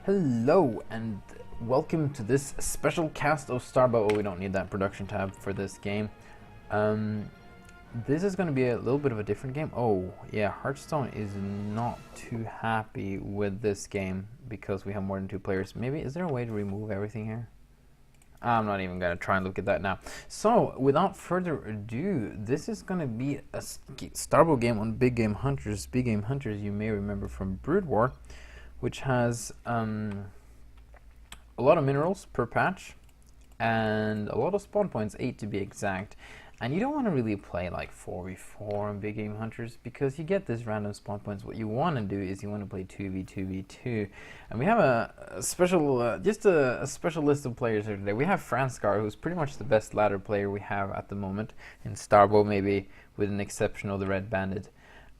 Hello and welcome to this special cast of Starbow. Oh, we don't need that production tab for this game. This is going to be a little bit of a different game. Oh yeah, Hearthstone is not too happy with this game because we have more than 2 players. Maybe, is there a way to remove everything here? I'm not even going to try and look at that now. So, without further ado, this is going to be a Starbow game on Big Game Hunterz. Big Game Hunterz, you may remember from Brood War, which has a lot of minerals per patch and a lot of spawn points, 8 to be exact. And you don't want to really play like 4v4 on Big Game Hunterz because you get this random spawn points. What you want to do is you want to play 2v2v2, and we have a special, just a special list of players here today. We have Franscar, who's pretty much the best ladder player we have at the moment in Starbow, maybe with an exception of the Red Bandit.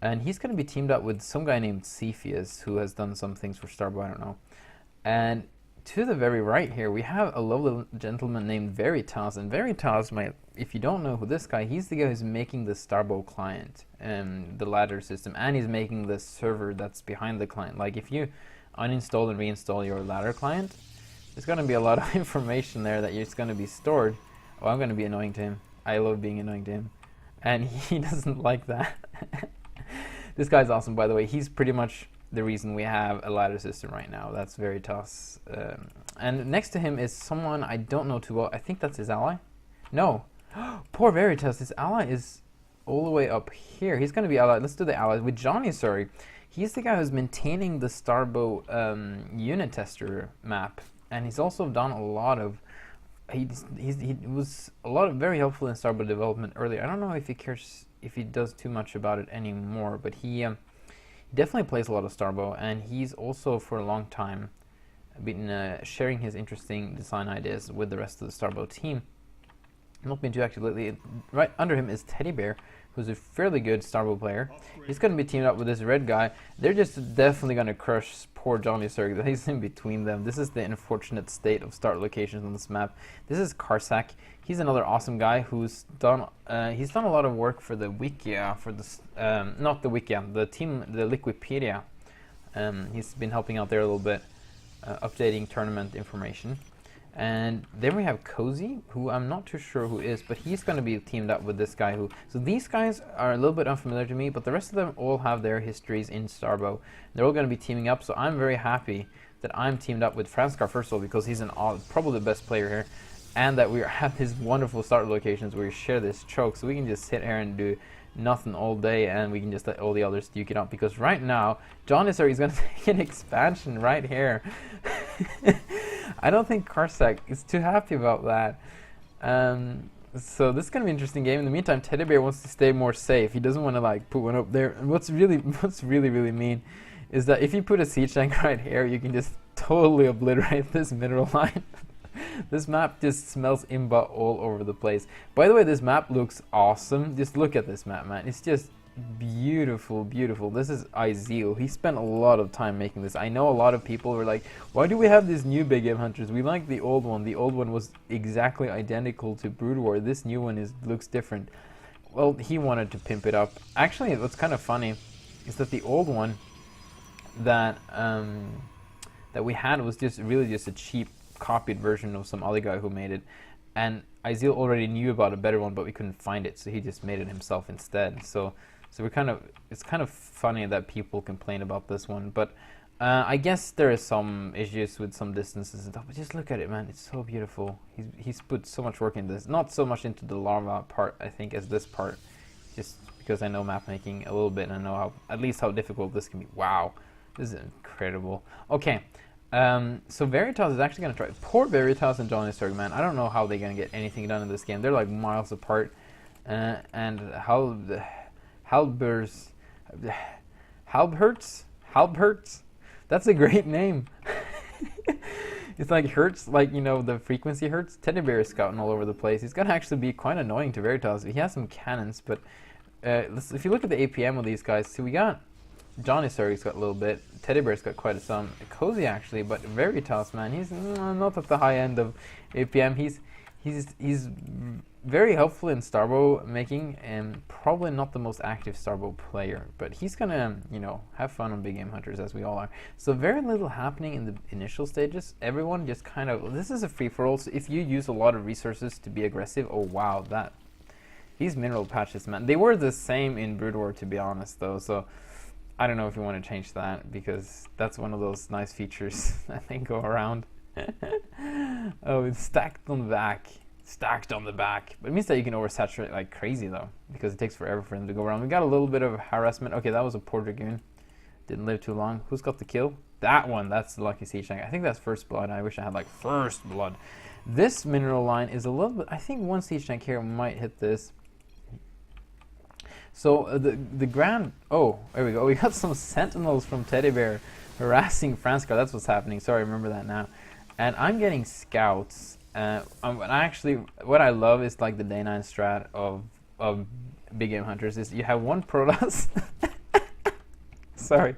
And he's going to be teamed up with some guy named Xiphias, who has done some things for Starbow, I don't know. And to the very right here, we have a lovely gentleman named Veritas. And Veritas, if you don't know who this guy, he's the guy who's making the Starbow client, the ladder system, and he's making the server that's behind the client. Like if you uninstall and reinstall your ladder client, there's going to be a lot of information there that is going to be stored. Oh, I'm going to be annoying to him. I love being annoying to him. And he doesn't like that. This guy's awesome, by the way. He's pretty much the reason we have a ladder system right now. That's Veritas. And next to him is someone I don't know too well. I think that's his ally. No. Poor Veritas. His ally is all the way up here. He's going to be allied. Let's do the allies with JohnnyZerg. He's the guy who's maintaining the Starbow unit tester map. And he's also done a lot of... He was a lot of very helpful in Starbow development earlier. I don't know if he cares, if he does too much about it anymore, but he definitely plays a lot of Starbow, and he's also for a long time been sharing his interesting design ideas with the rest of the Starbow team. Not been too active lately. Right under him is TeddyBear, who's a fairly good Starbow player. He's going to be teamed up with this red guy. They're just definitely going to crush poor JohnnyZerg. He's in between them. This is the unfortunate state of start locations on this map. This is Carsac. He's another awesome guy who's done he's done a lot of work for the Wikia, for this not the Wikia, the team, the Liquipedia. He's been helping out there a little bit, updating tournament information. And then we have Cozy, who I'm not too sure who is, but he's going to be teamed up with this guy who... So these guys are a little bit unfamiliar to me, but the rest of them all have their histories in Starbow. They're all going to be teaming up, so I'm very happy that I'm teamed up with Franscar, first of all, because he's probably the best player here, and that we have these wonderful start locations where we share this choke, so we can just sit here and do nothing all day, and we can just let all the others duke it out, because right now, JohnnyZerg is going to take an expansion right here. I don't think Carsac is too happy about that. So this is going to be an interesting game. In the meantime, TeddyBear wants to stay more safe. He doesn't want to like put one up there. And what's really mean is that if you put a siege tank right here, you can just totally obliterate this mineral line. This map just smells imba all over the place. By the way, this map looks awesome. Just look at this map, man. It's just beautiful, beautiful. This is Ideal. He spent a lot of time making this. I know a lot of people were like, why do we have this new Big Game Hunterz? We like the old one. The old one was exactly identical to Brood War. This new one looks different. Well, he wanted to pimp it up. Actually, what's kind of funny is that the old one that that we had was just a cheap copied version of some other guy who made it, and Ideal already knew about a better one, but we couldn't find it, so he just made it himself instead. So it's kind of funny that people complain about this one, but I guess there is some issues with some distances and stuff. But just look at it, man! It's so beautiful. He's put so much work into this. Not so much into the lava part, I think, as this part. Just because I know map making a little bit, and I know at least how difficult this can be. Wow, this is incredible. Okay. So Veritas is actually going to try. Poor Veritas and JohnnyZerg, man. I don't know how they're going to get anything done in this game. They're like miles apart. And Halbhertz. That's a great name. It's like Hertz, like, you know, the frequency Hertz. TeddyBear is scouting all over the place. He's going to actually be quite annoying to Veritas. He has some cannons, but if you look at the APM of these guys, see, we got JohnnyZerg's got a little bit. TeddyBear's got quite some. Cozy actually, but Veritas, man, he's not at the high end of APM. He's very helpful in Starbow making, and probably not the most active Starbow player, but he's gonna, you know, have fun on big game hunters, as we all are. So very little happening in the initial stages. Everyone just kind of, this is a free-for-all, so if you use a lot of resources to be aggressive, oh wow, these mineral patches, man, they were the same in Brood War, to be honest, though, so I don't know if you want to change that, because that's one of those nice features that they go around. Oh, it's stacked on the back. Stacked on the back. But it means that you can oversaturate like crazy, though, because it takes forever for them to go around. We got a little bit of harassment. Okay, that was a poor Dragoon. Didn't live too long. Who's got the kill? That one. That's the lucky siege tank. I think that's first blood. I wish I had like first blood. This mineral line is a little bit... I think one siege tank here might hit this. So the grand... Oh, there we go. We got some sentinels from TeddyBear harassing Franscar. That's what's happening. Sorry, I remember that now. And I'm getting scouts. Actually, what I love is like the day 9 strat of big game hunters is you have one Protoss. Sorry,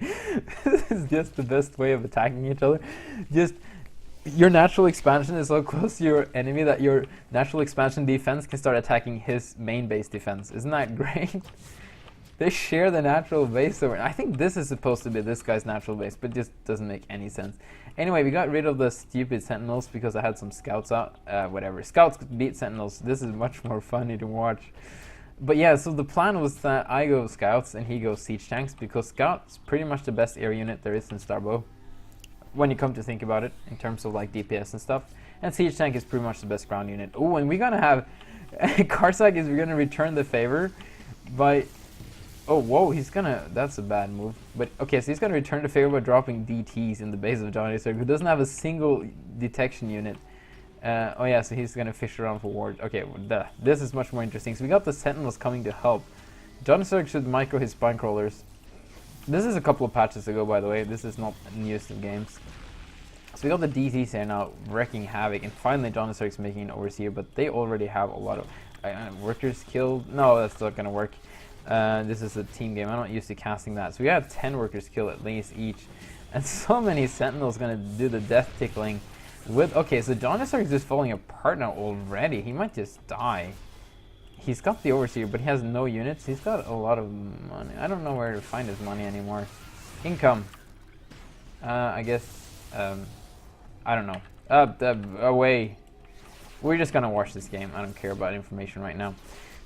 this is just the best way of attacking each other. Just your natural expansion is so close to your enemy that your natural expansion defense can start attacking his main base defense. Isn't that great? They share the natural base over. I think this is supposed to be this guy's natural base, but it just doesn't make any sense. Anyway, we got rid of the stupid sentinels because I had some scouts out. Whatever. Scouts beat sentinels. This is much more funny to watch. But yeah, so the plan was that I go scouts and he goes siege tanks, because scouts pretty much the best air unit there is in Starbow, when you come to think about it, in terms of like DPS and stuff. And siege tank is pretty much the best ground unit. Oh, and we're gonna have Carsac is gonna return the favor by... Oh, whoa, he's gonna... That's a bad move. But, okay, so he's gonna return the favor by dropping DTs in the base of JohnnyZerg, who doesn't have a single detection unit. Oh, yeah, so he's gonna fish around for ward. Okay, this is much more interesting. So we got the sentinels coming to help. JohnnyZerg should micro his spine crawlers. This is a couple of patches ago, by the way. This is not newest of games. So we got the DTs here now, wrecking havoc. And finally, JohnnyZerg's making an overseer, but they already have a lot of... workers killed? No, that's not gonna work. This is a team game. I'm not used to casting that. So we have 10 workers kill at least each. And so many sentinels gonna do the death tickling with... Okay, so JohnnyZerg is just falling apart now already. He might just die. He's got the overseer, but he has no units. He's got a lot of money. I don't know where to find his money anymore. Income. I guess... I don't know. Away. We're just gonna watch this game. I don't care about information right now.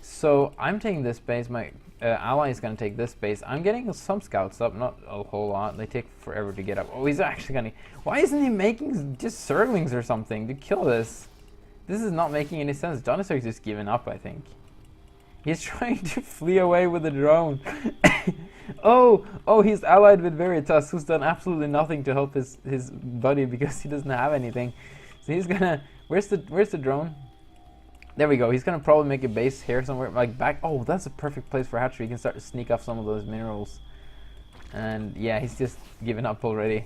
So I'm taking this base. My ally is going to take this base. I'm getting some scouts up, not a whole lot. They take forever to get up. Oh, he's actually going to... Why isn't he making just Zerglings or something to kill this? This is not making any sense. JohnnyZerg's just giving up, I think. He's trying to flee away with a drone. Oh, he's allied with Veritas, who's done absolutely nothing to help his buddy because he doesn't have anything. So he's going to... Where's the drone? There we go. He's going to probably make a base here somewhere, like back. Oh, that's a perfect place for hatchery. He can start to sneak off some of those minerals. And yeah, he's just given up already.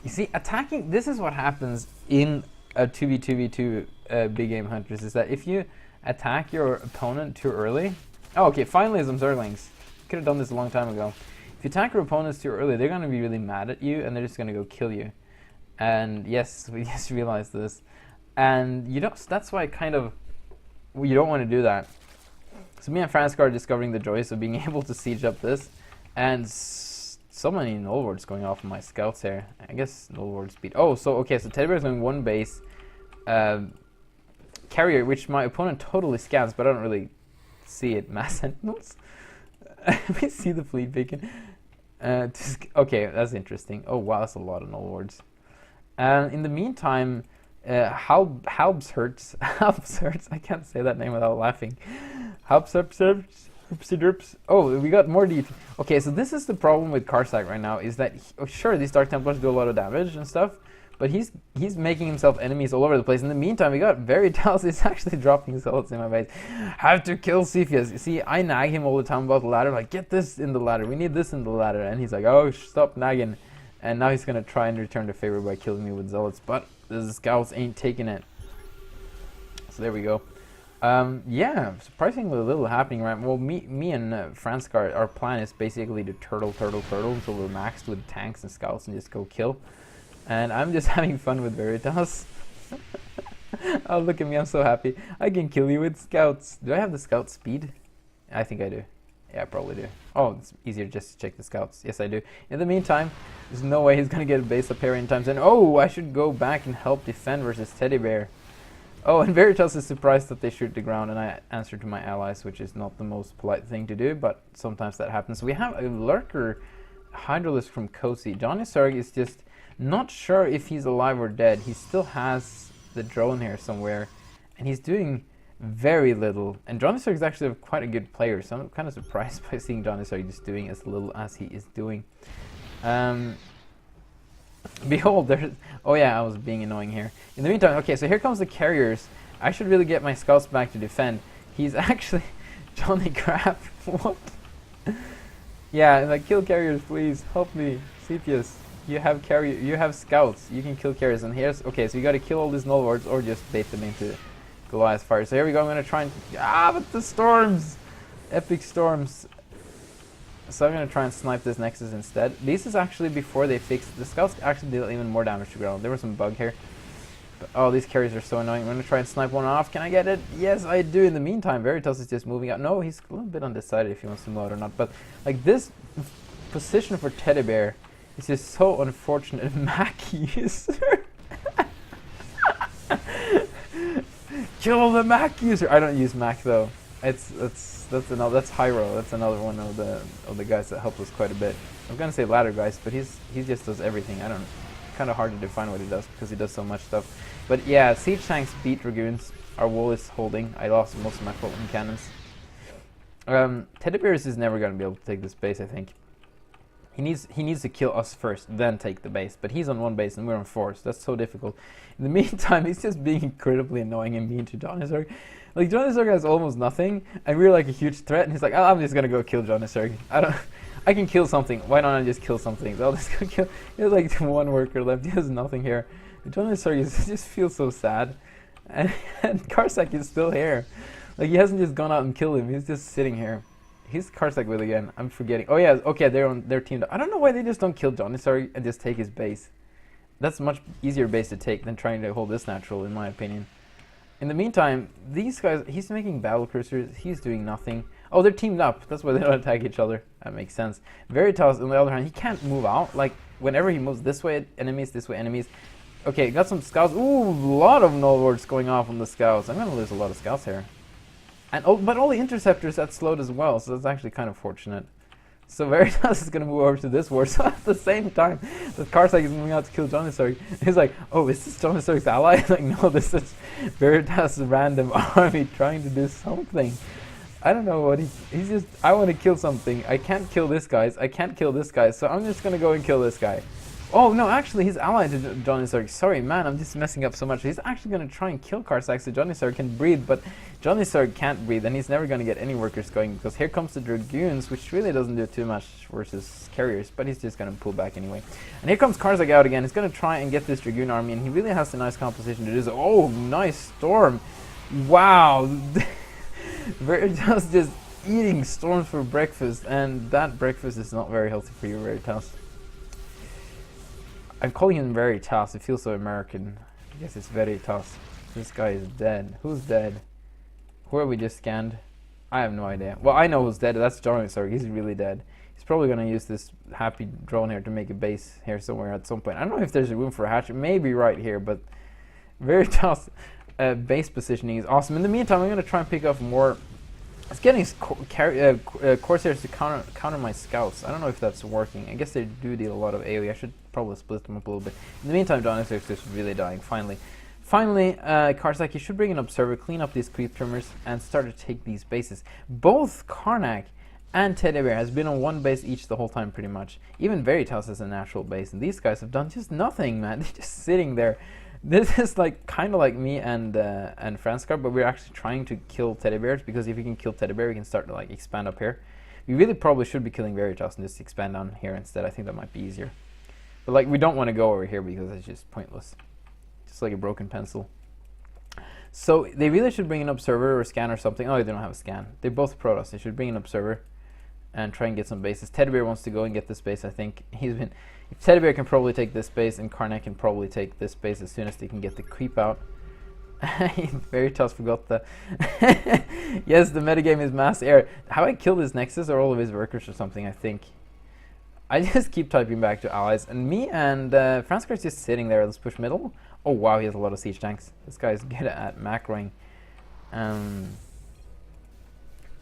You see, attacking, this is what happens in a 2v2v2 big game hunters, is that if you attack your opponent too early... Oh, okay, finally some Zerglings. Could have done this a long time ago. If you attack your opponents too early, they're going to be really mad at you, and they're just going to go kill you. And yes, we just realized this. And you don't, that's why kind of... You don't want to do that. So me and Franscar are discovering the joys of being able to siege up this. And so many null wards going off of my scouts here. I guess null ward speed. Oh, so okay, so TeddyBear is going one base. Carrier, which my opponent totally scans, but I don't really see it. Mass sentinels? We see the fleet beacon. Okay, that's interesting. Oh wow, that's a lot of null wards. In the meantime... Halbhertz, I can't say that name without laughing. Halbhertz. Oh, we got more DT. Okay, so this is the problem with Carsac right now, is that, sure, these Dark Templars do a lot of damage and stuff, but he's making himself enemies all over the place. In the meantime, we got Veritas is actually dropping zealots in my base. Have to kill Xiphias. You see, I nag him all the time about the ladder, like, get this in the ladder, we need this in the ladder, and he's like, oh, stop nagging. And now he's going to try and return the favor by killing me with zealots, but the scouts ain't taking it. So there we go. Yeah, surprisingly little happening right. Well, me and Franscar, our plan is basically to turtle until we're maxed with tanks and scouts and just go kill. And I'm just having fun with Veritas. Oh, look at me, I'm so happy. I can kill you with scouts. Do I have the scout speed? I think I do. Yeah, I probably do. Oh, it's easier just to check the scouts. Yes, I do. In the meantime, there's no way he's going to get a base up here anytime soon. Oh, I should go back and help defend versus TeddyBear. Oh, and Veritas is surprised that they shoot the ground, and I answer to my allies, which is not the most polite thing to do, but sometimes that happens. We have a lurker Hydralisk from Cozy. JohnnyZerg is just not sure if he's alive or dead. He still has the drone here somewhere, and he's doing very little. And JohnnyZerg is actually quite a good player, so I'm kind of surprised by seeing JohnnyZerg just doing as little as he is doing. Behold, there's... Oh yeah, I was being annoying here. In the meantime, okay, so here comes the carriers. I should really get my scouts back to defend. He's actually... Johnny crap. What? Yeah, like, kill carriers, please. Help me. Xiphias, you have you have scouts. You can kill carriers. And here's... Okay, so you gotta kill all these null wards or just bait them into Goliath fire. So here we go. I'm gonna try and... but the storms! Epic storms. So I'm going to try and snipe this Nexus instead. This is actually before they fixed... The scouts actually did even more damage to ground. There was some bug here. But, oh, these carriers are so annoying. I'm going to try and snipe one off. Can I get it? Yes, I do. In the meantime, Veritas is just moving out. No, he's a little bit undecided if he wants to move out or not. But, like, this position for TeddyBear is just so unfortunate. Mac user. Kill the Mac user. I don't use Mac, though. That's Hyro. That's another one of the guys that helped us quite a bit. I'm gonna say ladder guys, but he just does everything. I don't know. Kind of hard to define what he does because he does so much stuff. But yeah, siege tanks beat dragoons. Our wall is holding. I lost most of my floating cannons. TeddyBear is never gonna be able to take this base. I think he needs to kill us first, then take the base. But he's on one base and we're on four, so that's so difficult. In the meantime, he's just being incredibly annoying and mean to JohnnyZerg. Like, JohnnyZerg has almost nothing, and we're like a huge threat, and he's like, oh, I'm just gonna go kill JohnnyZerg. I can kill something. Why don't I just kill something? So I'll just go kill. He has like one worker left. He has nothing here. JohnnyZerg just feels so sad, and Carsac is still here. Like, he hasn't just gone out and killed him. He's just sitting here. He's Carsac with again. I'm forgetting. Oh yeah, okay, they're teamed up. I don't know why they just don't kill JohnnyZerg and just take his base. That's a much easier base to take than trying to hold this natural, in my opinion. In the meantime, these guys, he's making battle cursors, he's doing nothing. Oh, they're teamed up, that's why they don't attack each other. That makes sense. Veritas, on the other hand, he can't move out. Like, whenever he moves this way, enemies, this way, enemies. Okay, got some scouts. Ooh, a lot of null wards going off on the scouts. I'm gonna lose a lot of scouts here. And but all the interceptors that slowed as well, so that's actually kind of fortunate. So Veritas is gonna move over to this ward. So at the same time that Carsac is moving out to kill JohnnyZerg, he's like, oh, is this JohnnyZerg's ally? Like, no, this is Veritas' random army trying to do something. I don't know what he's just, I want to kill something. I can't kill this guy. I can't kill this guy, so I'm just gonna go and kill this guy. Oh no, actually he's allied to JohnnyZerg. Sorry man, I'm just messing up so much. He's actually gonna try and kill Carsac so JohnnyZerg can breathe, but JohnnyZerg can't breathe and he's never gonna get any workers going because here comes the dragoons, which really doesn't do too much versus carriers, but he's just gonna pull back anyway. And here comes Carsac out again. He's gonna try and get this dragoon army, and he really has a nice composition to do so. Oh, nice storm. Wow. Veritas just eating storms for breakfast, and that breakfast is not very healthy for you, Veritas. I'm calling him Veritas. It feels so American. I guess it's Veritas. This guy is dead. Who's dead? Who are we just scanned? I have no idea. Well, I know who's dead. That's JohnnyZerg. He's really dead. He's probably going to use this happy drone here to make a base here somewhere at some point. I don't know if there's a room for a hatch. Maybe right here, but Veritas base positioning is awesome. In the meantime, I'm going to try and pick up more. It's getting Corsairs to counter my scouts. I don't know if that's working. I guess they do deal a lot of AoE. I should probably split them up a little bit. In the meantime, JohnnyZerg is just really dying. Finally, Carsac, you should bring an observer, clean up these creep trimmers, and start to take these bases. Both Karnak and TeddyBear has been on one base each the whole time, pretty much. Even Veritas has a natural base, and these guys have done just nothing, man. They're just sitting there. This is like kind of like me and Franscar, but we're actually trying to kill TeddyBears, because if we can kill TeddyBear, we can start to like expand up here. We really probably should be killing Veritas and just expand down here instead. I think that might be easier. But like, we don't want to go over here because it's just pointless. Just like a broken pencil. So they really should bring an observer or a scan or something. Oh, they don't have a scan. They're both Protoss. They should bring an observer and try and get some bases. TeddyBear wants to go and get this base, I think. If TeddyBear can probably take this base, and Karnak can probably take this base as soon as they can get the creep out. Veritas forgot the... Yes, the metagame is mass air. How I kill this Nexus or all of his workers or something, I think. I just keep typing back to allies. And me and Franscar is just sitting there. Let's push middle. Oh, wow, he has a lot of siege tanks. This guy is good at macroing. So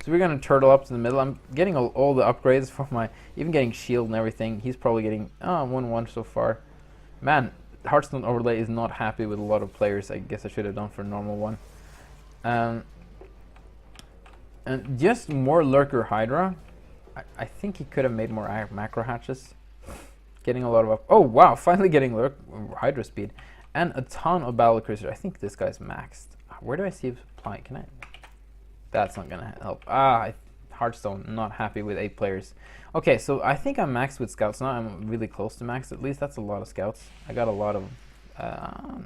we're going to turtle up to the middle. I'm getting all the upgrades for my... Even getting shield and everything. He's probably getting 1-1 so far. Man, Hearthstone Overlay is not happy with a lot of players. I guess I should have done for a normal one. And just more Lurker Hydra. I think he could have made more macro hatches. Getting a lot of oh wow, finally getting Hydra speed. And a ton of battle cruiser. I think this guy's maxed. Where do I see supply? Can I? That's not gonna help. Hearthstone, not happy with 8 players. Okay, so I think I'm maxed with scouts now. I'm really close to max at least. That's a lot of scouts. I got a lot of,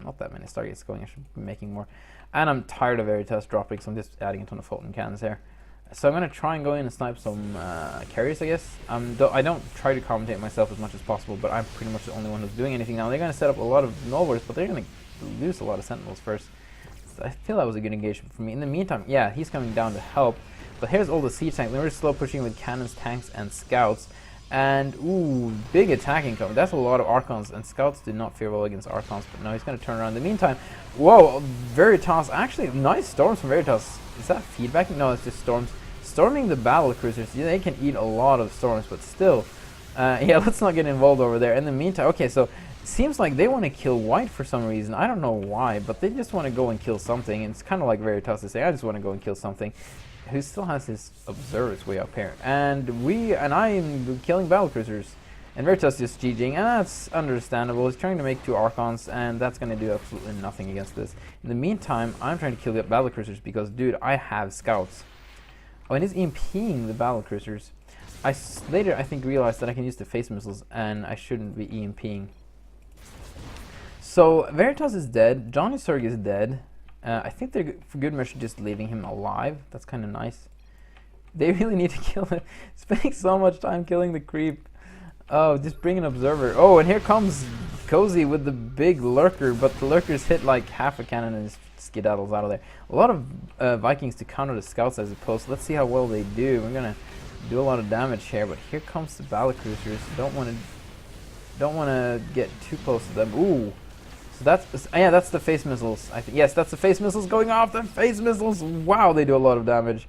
not that many Stargates going. I should be making more. And I'm tired of Veritas dropping, so I'm just adding a ton of Fulton cannons here. So I'm going to try and go in and snipe some carriers, I guess. I don't try to commentate myself as much as possible, but I'm pretty much the only one who's doing anything now. They're going to set up a lot of Nullwars, but they're going to lose a lot of Sentinels first. So I feel that was a good engagement for me. In the meantime, yeah, he's coming down to help. But here's all the siege tanks. They were slow pushing with cannons, tanks, and scouts. And, ooh, big attacking coming. That's a lot of Archons, and scouts did not fare well against Archons, but now he's going to turn around. In the meantime, whoa, Veritas, actually, nice storms from Veritas. Is that feedback? No, it's just storms. Storming the battle cruisers, yeah, they can eat a lot of storms, but still, yeah, let's not get involved over there. In the meantime, okay, so seems like they want to kill white for some reason. I don't know why, but they just want to go and kill something. And it's kind of like Veritas to say, I just want to go and kill something. Who still has his observers way up here, and I am killing battle cruisers, and Veritas just GGing, and that's understandable. He's trying to make 2 Archons, and that's going to do absolutely nothing against this. In the meantime, I'm trying to kill the battle cruisers because, dude, I have scouts. Oh, and he's EMPing the battle cruisers. Later, I think, realized that I can use the phase missiles, and I shouldn't be EMPing. So Veritas is dead. JohnnyZerg is dead. I think they're for good measure just leaving him alive. That's kind of nice. They really need to kill him. Spending so much time killing the creep. Oh, just bring an observer. Oh, and here comes Cozy with the big lurker, but the lurkers hit like half a cannon and just skedaddles out of there. A lot of Vikings to counter the scouts, I suppose. Let's see how well they do. We're gonna do a lot of damage here, but here comes the battle cruisers. Don't want to get too close to them. Ooh. So that's the phase missiles. Yes, that's the phase missiles going off. The phase missiles. Wow, they do a lot of damage.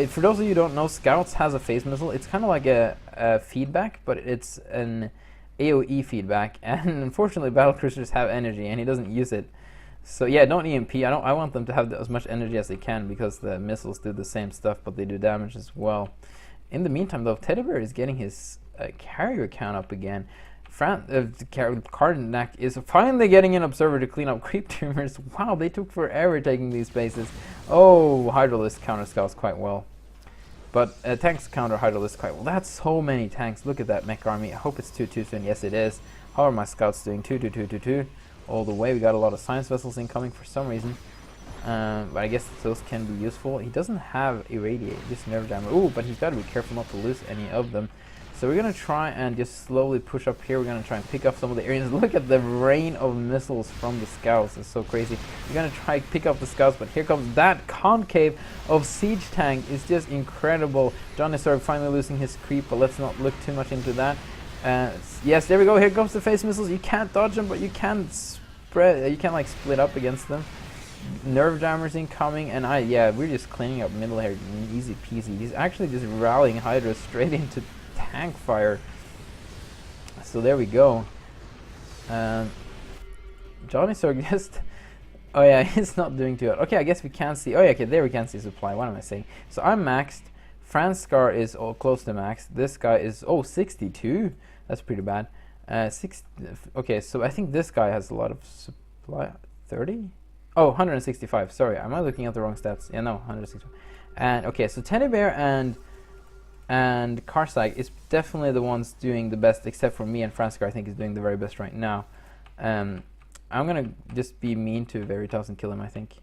For those of you who don't know, Scouts has a phase missile. It's kind of like a feedback, but it's an AoE feedback. And unfortunately, battle cruisers have energy, and he doesn't use it. So yeah, don't EMP. I want them to have as much energy as they can because the missiles do the same stuff, but they do damage as well. In the meantime, though, TeddyBear is getting his carrier count up again. Carsac is finally getting an observer to clean up creep tumors. Wow, they took forever taking these bases. Oh, Hydralist counter scouts quite well. But tanks counter Hydralist quite well. That's so many tanks. Look at that mech army. I hope it's 2-2 soon. Yes, it is. How are my scouts doing? 2-2-2-2-2 all the way. We got a lot of science vessels incoming for some reason. But I guess those can be useful. He doesn't have Irradiate, just Nerve Jammer. Ooh, but he's got to be careful not to lose any of them. So we're going to try and just slowly push up here. We're going to try and pick up some of the areas. Look at the rain of missiles from the scouts. It's so crazy. We're going to try and pick up the scouts, but here comes that concave of siege tank. It's just incredible. JohnnyZerg finally losing his creep, but let's not look too much into that. Yes, there we go. Here comes the phase missiles. You can't dodge them, but you can spread. You can like split up against them. Nerve jammers incoming, and we're just cleaning up middle here. Easy peasy. He's actually just rallying Hydra straight into tank fire. So there we go. JohnnyZerg just... Oh yeah, he's not doing too bad. Okay, I guess we can see... Oh yeah, okay, there we can see supply. What am I saying? So I'm maxed. Franscar is close to max. This guy is... Oh, 62? That's pretty bad. Okay, so I think this guy has a lot of supply. 30? Oh, 165. Sorry, am I looking at the wrong stats? Yeah, no, 165. And okay, so TeddyBear and Carsac is definitely the ones doing the best, except for me, and Franscar I think is doing the very best right now. I'm gonna just be mean to Veritas and kill him, I think.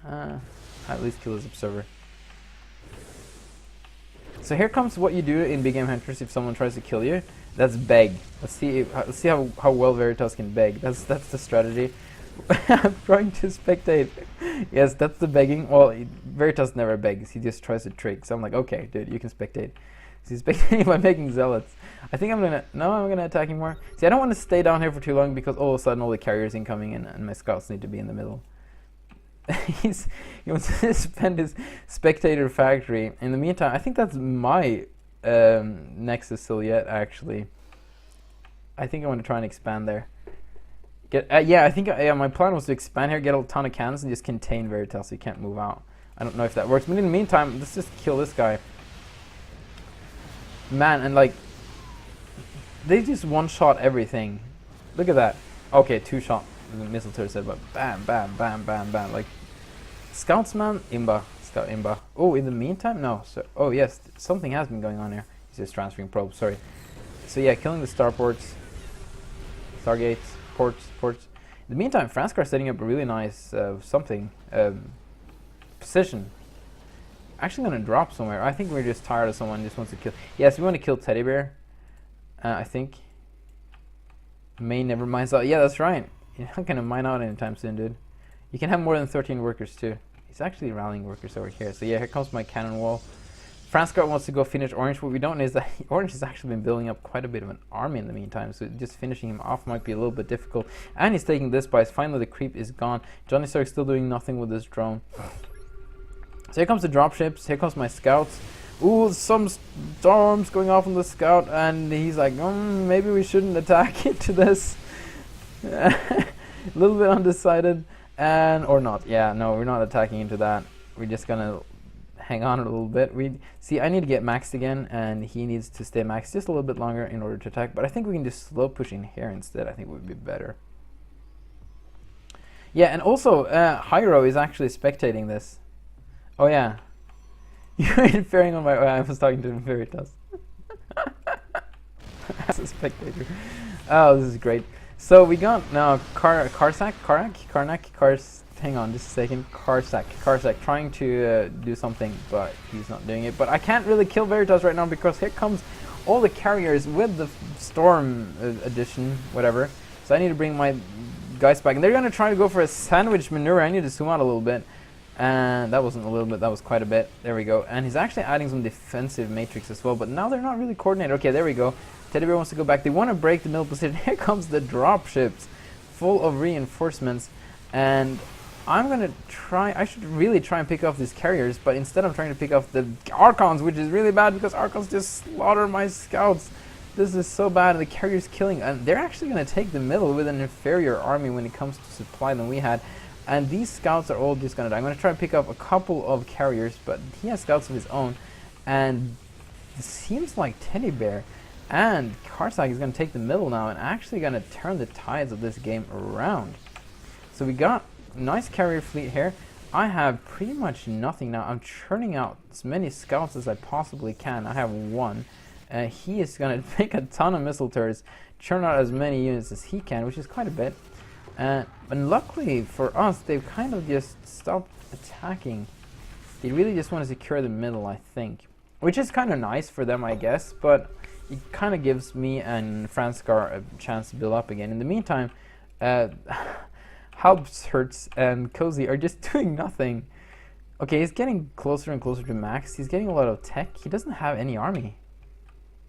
At least kill his observer. So here comes what you do in big game Hunterz if someone tries to kill you. That's beg. Let's see how well Veritas can beg. That's the strategy. I'm trying to spectate. Yes, that's the begging. Well, Veritas never begs. He just tries to trick. So I'm like, okay, dude, you can spectate. So he's spectating by making zealots. I think I'm gonna attack him more. See, I don't want to stay down here for too long because all of a sudden all the carriers incoming in and my scouts need to be in the middle. He wants to spend his spectator factory. In the meantime, I think that's my Nexus silhouette actually. I think I want to try and expand there. Yeah, I think my plan was to expand here, get a ton of cannons, and just contain Veritas so he can't move out. I don't know if that works, but in the meantime, let's just kill this guy. Man, and like, they just one-shot everything. Look at that. Okay, two-shot missile turret set, but bam, bam, bam, bam, bam. Like, scouts, man, imba, scout imba. Oh, in the meantime, no. So, oh yes, something has been going on here. He's just transferring probes. Sorry. So yeah, killing the starports, stargates. Ports. In the meantime, Franscar setting up a really nice position. Actually going to drop somewhere. I think we're just tired of someone who just wants to kill. Yes, we want to kill TeddyBear. I think. May never mines out. Yeah, that's right. You're not going to mine out anytime soon, dude. You can have more than 13 workers too. He's actually rallying workers over here. So yeah, here comes my cannon wall. Franscar wants to go finish Orange. What we don't know is that Orange has actually been building up quite a bit of an army in the meantime, so just finishing him off might be a little bit difficult. And he's taking this base. Finally, the creep is gone. JohnnyZerg still doing nothing with this drone. So here comes the dropships. Here comes my scouts. Ooh, some storms going off on the scout, and he's like, maybe we shouldn't attack into this. A little bit undecided, or not. Yeah, no, we're not attacking into that. We're just gonna hang on a little bit. I need to get maxed again, and he needs to stay maxed just a little bit longer in order to attack. But I think we can just slow push in here instead. I think would be better. Yeah, and also Hyro is actually spectating this. Oh yeah, you're interfering on my. I was talking to Veritas. As a spectator. Oh, this is great. So we got now Carsac. Hang on just a second. Carsac trying to do something, but he's not doing it. But I can't really kill Veritas right now because here comes all the carriers with the Storm edition, whatever. So I need to bring my guys back. And they're going to try to go for a sandwich maneuver. I need to zoom out a little bit. And that wasn't a little bit, that was quite a bit. There we go. And he's actually adding some defensive matrix as well. But now they're not really coordinated. Okay, there we go. TeddyBear wants to go back. They want to break the middle position. Here comes the drop ships full of reinforcements. And I'm going to try, I should really try and pick off these carriers, but instead I'm trying to pick off the Archons, which is really bad because Archons just slaughter my scouts. This is so bad, and the carrier's killing, and they're actually going to take the middle with an inferior army when it comes to supply than we had. And these scouts are all just going to die. I'm going to try and pick up a couple of carriers, but he has scouts of his own, and it seems like TeddyBear and Carsac is going to take the middle now and actually going to turn the tides of this game around. So we got nice carrier fleet here. I have pretty much nothing now. I'm churning out as many scouts as I possibly can. I have one. He is going to make a ton of missile turrets, churn out as many units as he can, which is quite a bit. And luckily for us, they've kind of just stopped attacking. They really just want to secure the middle, I think. Which is kind of nice for them, I guess, but it kind of gives me and Franscar a chance to build up again. In the meantime, Halbhertz and Cozy are just doing nothing. Okay, he's getting closer and closer to max. He's getting a lot of tech. He doesn't have any army.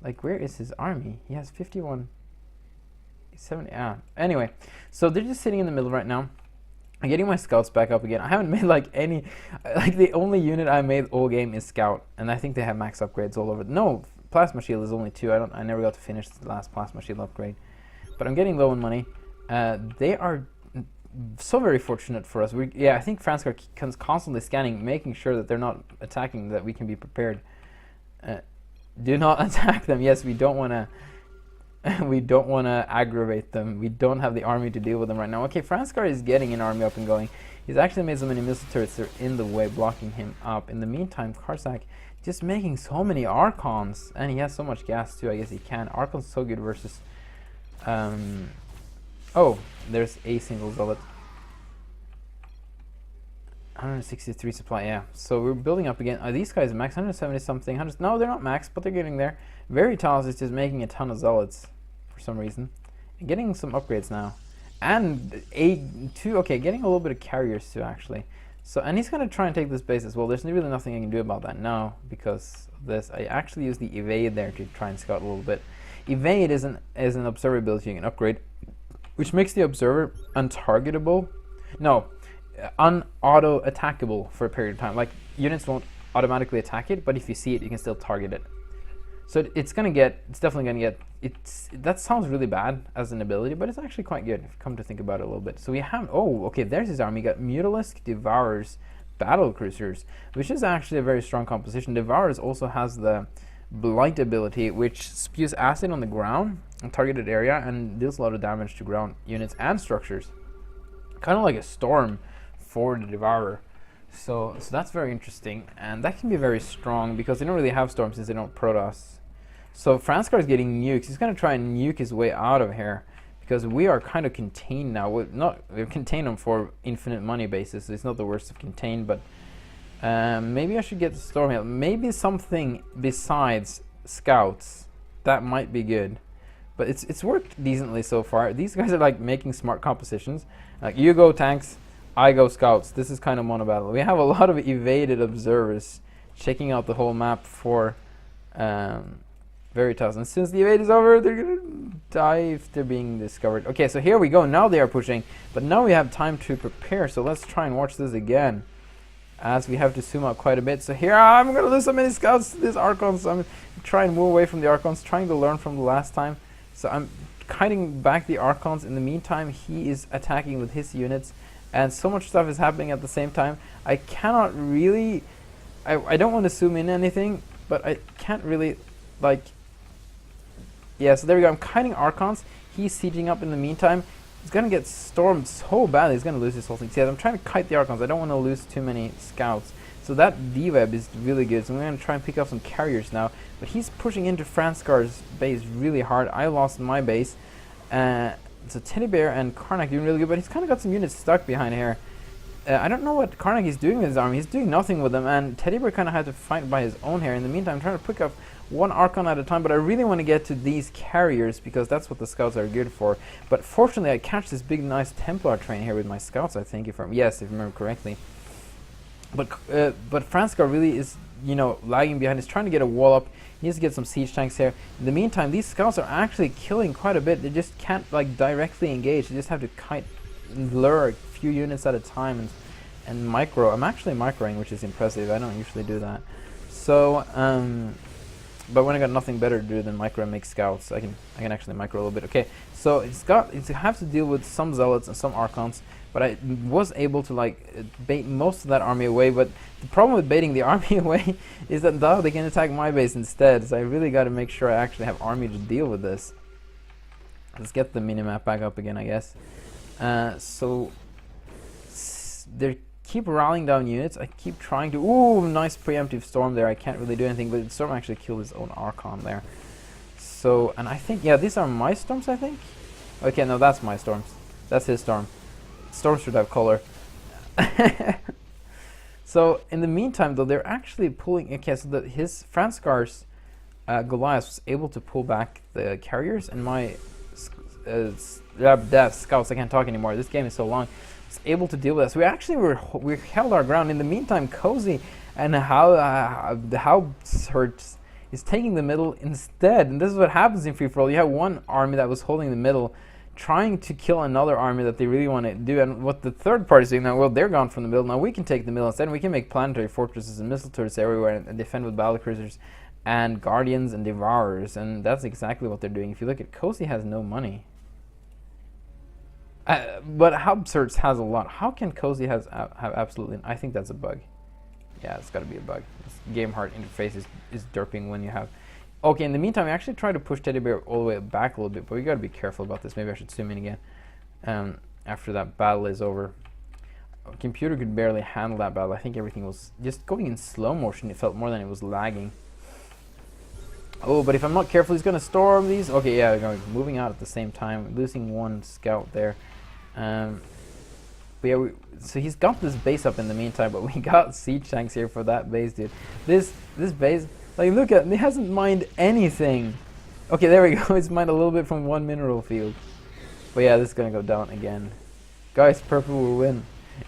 Like, where is his army? He has 51... 70, anyway, so they're just sitting in the middle right now. I'm getting my scouts back up again. I haven't made like any, like the only unit I made all game is scout, and I think they have max upgrades all over. No, plasma shield is only 2. I never got to finish the last plasma shield upgrade, but I'm getting low on money. They are so very fortunate for us. I think Franscar constantly scanning, making sure that they're not attacking, that we can be prepared. Do not attack them. Yes, we don't want to. We don't want to aggravate them. We don't have the army to deal with them right now. Okay, Franscar is getting an army up and going. He's actually made so many missile turrets that are in the way, blocking him up. In the meantime, Carsac just making so many Archons. And he has so much gas too, I guess he can. Archon's so good versus... oh, there's a single zealot. 163 supply, yeah. So we're building up again. These guys max 170 something. No, they're not max, but they're getting there. Veritas is just making a ton of zealots for some reason. And getting some upgrades now. And two, okay, getting a little bit of carriers too, actually. So, and he's going to try and take this base as well. There's really nothing I can do about that now because of this. I actually use the evade there to try and scout a little bit. Evade is an observer ability you can upgrade, which makes the observer untargetable. No, un-auto-attackable for a period of time. Like, units won't automatically attack it, but if you see it, you can still target it. So it's definitely gonna get, that sounds really bad as an ability, but it's actually quite good if you come to think about it a little bit. So we have, oh, okay, there's his army. You got Mutalisk, Devourers, Battle Cruisers, which is actually a very strong composition. Devourers also has the Blight ability, which spews acid on the ground, a targeted area, and deals a lot of damage to ground units and structures. Kind of like a storm for the Devourer. So that's very interesting, and that can be very strong because they don't really have storms since they don't Protoss. So Franscar is getting nukes. He's going to try and nuke his way out of here because we are kind of contained now. We've contained him for infinite money basis. So it's not the worst of contained, but maybe I should get the storm here. Maybe something besides scouts. That might be good. But it's worked decently so far. These guys are like making smart compositions. Like, you go tanks, I go scouts. This is kind of mono battle. We have a lot of evaded observers checking out the whole map for Veritas. And since the evade is over, they're going to die if they're being discovered. Okay, so here we go. Now they are pushing. But now we have time to prepare. So let's try and watch this again, as we have to zoom out quite a bit. So here, I'm going to lose so many scouts to these Archons. I'm trying to move away from the Archons, trying to learn from the last time. So I'm kiting back the Archons. In the meantime, he is attacking with his units. And so much stuff is happening at the same time. I cannot really... I don't want to zoom in anything, but I can't really, like... Yeah, so there we go. I'm kiting Archons. He's sieging up in the meantime. He's going to get stormed so badly. He's going to lose his whole thing. See, I'm trying to kite the Archons. I don't want to lose too many scouts. So that D-Web is really good. So I'm going to try and pick up some carriers now. But he's pushing into Franscar's base really hard. I lost my base. So TeddyBear and Carsac doing really good, but he's kind of got some units stuck behind here. I don't know what Carsac is doing with his army. He's doing nothing with them, and TeddyBear kind of had to fight by his own here. In the meantime, I'm trying to pick up one Archon at a time, but I really want to get to these carriers because that's what the scouts are good for. But fortunately, I catch this big, nice Templar train here with my scouts, I think, if I remember correctly. But Franscar really is, lagging behind. He's trying to get a wall up. He needs to get some siege tanks here. In the meantime, these scouts are actually killing quite a bit. They just can't directly engage. They just have to lure a few units at a time and micro. I'm actually microing, which is impressive. I don't usually do that. So, but when I got nothing better to do than micro and make scouts, I can actually micro a little bit. Okay, so it's have to deal with some zealots and some Archons. But I was able to bait most of that army away. But the problem with baiting the army away is that now they can attack my base instead. So I really got to make sure I actually have army to deal with this. Let's get the minimap back up again, I guess. So they keep rallying down units. I keep trying to... Ooh, nice preemptive storm there. I can't really do anything, but the storm actually killed his own Archon there. So, and I think, yeah, these are my storms, I think. Okay, no, that's my storms. That's his storm. Storms should have color. So in the meantime, though, they're actually pulling. Okay, so his Franscar's Goliath was able to pull back the carriers, and my scouts. I can't talk anymore. This game is so long. Was able to deal with that. So we held our ground. In the meantime, Cozy and the Halbhertz is taking the middle instead, and this is what happens in free for all. You have one army that was holding the middle, trying to kill another army that they really want to do, and what the third party is doing now, well, they're gone from the middle. Now we can take the middle instead, and we can make planetary fortresses and missile turrets everywhere and defend with battle cruisers and guardians and devourers, and that's exactly what they're doing. If you look at Cozy, has no money. But Halbhertz has a lot. How can Cozy have absolutely... I think that's a bug. Yeah, it's got to be a bug. This game heart interface is derping when you have... Okay, in the meantime, I actually try to push TeddyBear all the way back a little bit, but we got to be careful about this. Maybe I should zoom in again after that battle is over. Our computer could barely handle that battle. I think everything was just going in slow motion. It felt more than it was lagging. Oh, but if I'm not careful, he's going to storm these. Okay, yeah, they're moving out at the same time, losing one scout there. But yeah, so he's got this base up in the meantime, but we got siege tanks here for that base, dude. This base... Like, look at, he hasn't mined anything. Okay, there we go. He's mined a little bit from one mineral field. But yeah, this is gonna go down again. Guys, purple will win.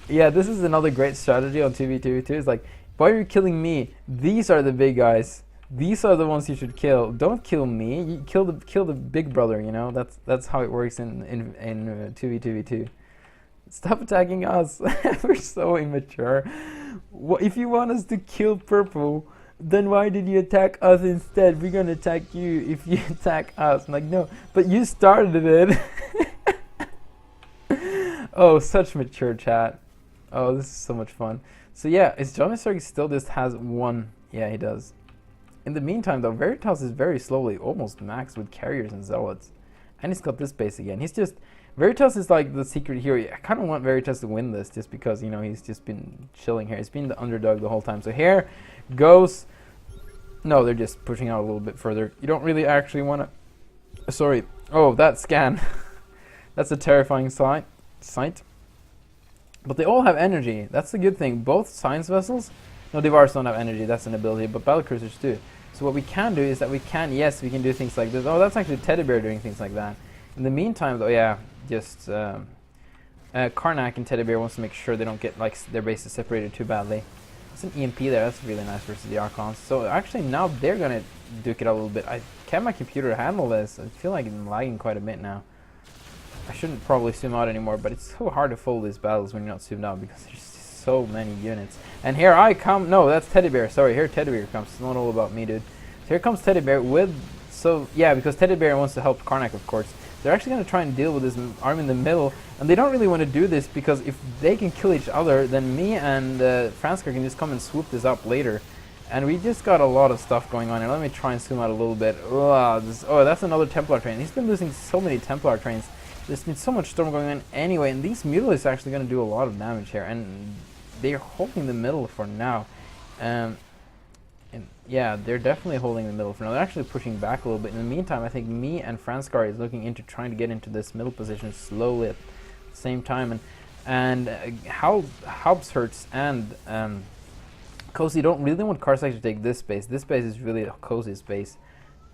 Yeah, this is another great strategy on 2v2v2. It's like, why are you killing me? These are the big guys. These are the ones you should kill. Don't kill me. You kill the big brother. You know, that's how it works in 2v2v2. Stop attacking us. We're so immature. If you want us to kill purple, then why did you attack us instead? We're gonna attack you if you attack us. I'm like, no, but you started it. Oh, such mature chat. Oh, this is so much fun. So yeah, is JohnnyZerg still just has one? Yeah, he does. In the meantime, though, Veritas is very slowly almost maxed with carriers and zealots. And he's got this base again. He's just... Veritas is like the secret hero. I kind of want Veritas to win this just because, you know, he's just been chilling here. He's been the underdog the whole time. So here goes... No, they're just pushing out a little bit further. You don't really actually want to... Sorry. Oh, that scan. That's a terrifying sight. But they all have energy. That's the good thing. Both science vessels... No, Devars don't have energy. That's an ability. But battlecruisers do. So what we can do is that we can... Yes, we can do things like this. Oh, that's actually TeddyBear doing things like that. In the meantime, though, yeah... Just Carsac and TeddyBear wants to make sure they don't get like their bases separated too badly. It's an EMP there. That's really nice versus the Archons. So actually now they're gonna duke it out a little bit. Can my computer handle this? I feel like I'm lagging quite a bit now. I shouldn't probably zoom out anymore, but it's so hard to follow these battles when you're not zoomed out because there's so many units. And here I come. No, that's TeddyBear. Sorry, here TeddyBear comes. It's not all about me, dude. So here comes TeddyBear with... So yeah, because TeddyBear wants to help Carsac, of course. They're actually going to try and deal with this army in the middle, and they don't really want to do this because if they can kill each other, then me and Franscar can just come and swoop this up later. And we just got a lot of stuff going on here. Let me try and zoom out a little bit. Oh, that's another Templar train. He's been losing so many Templar trains. There's been so much storm going on anyway, and these mutalisks is actually going to do a lot of damage here, and they're holding the middle for now. And yeah, they're definitely holding the middle for now. They're actually pushing back a little bit. In the meantime, I think me and Franscar is looking into trying to get into this middle position slowly at the same time. And Halbhertz and Cozy don't really want Carsac to take this space. This space is really a Cozy space.